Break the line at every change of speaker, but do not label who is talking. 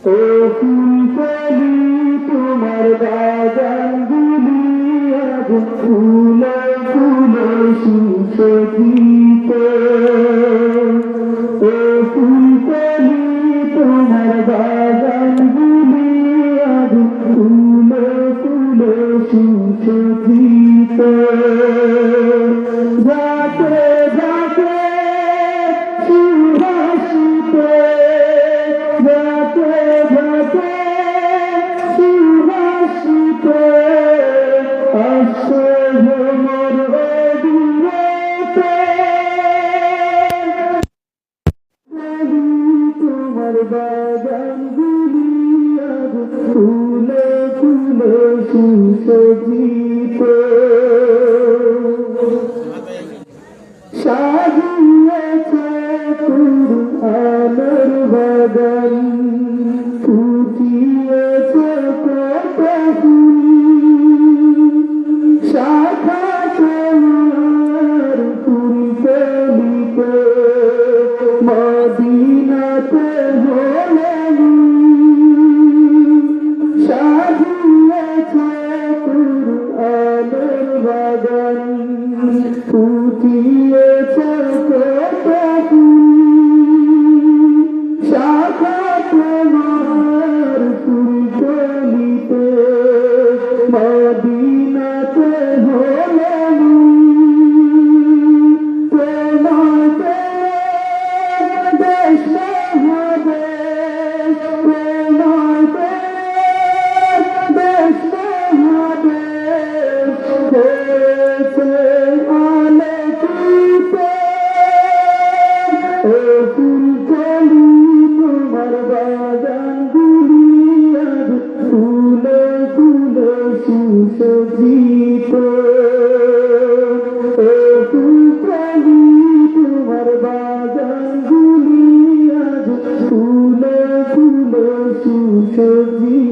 ও ফুলকলি তোমার বাগান গুলি আজ ফুলে ফুলে সুশোভিত। ও ফুলকলি তোমার বাগান গুলি আজ ফুলে ফুলে সুশোভিত। যাতে যাতে সুভাষিত, যাতে যাতে সুভাষিত আসছে ভ্রমর অবিরতে। তোমার বাগান গুলি আজ ফুলে ফুলে সুশোভিত। সাজিয়েছে কুরআনের বাগান, ফুটিয়েছে কত ফুল, শাখা তোমার ফুলকলিতে মদিনাতে হলে সাজিয়েছে কুরআনের বাগান, ফুটিয়েছে কত ফুল, শাখা তোমার ফুলকলিতে মদিনাতে হলে তোমাকে দেশ হবে, তোমাকে দেশ হবে হয়েছে আলোকিত। ও ফুলকলি তোমার বাগান গুলি আজ ফুলে ফুলে সুশোভিত। ও ফুলকলি তোমার বাগান গুলি আজ ফুলে ফুলে সুশোভিত।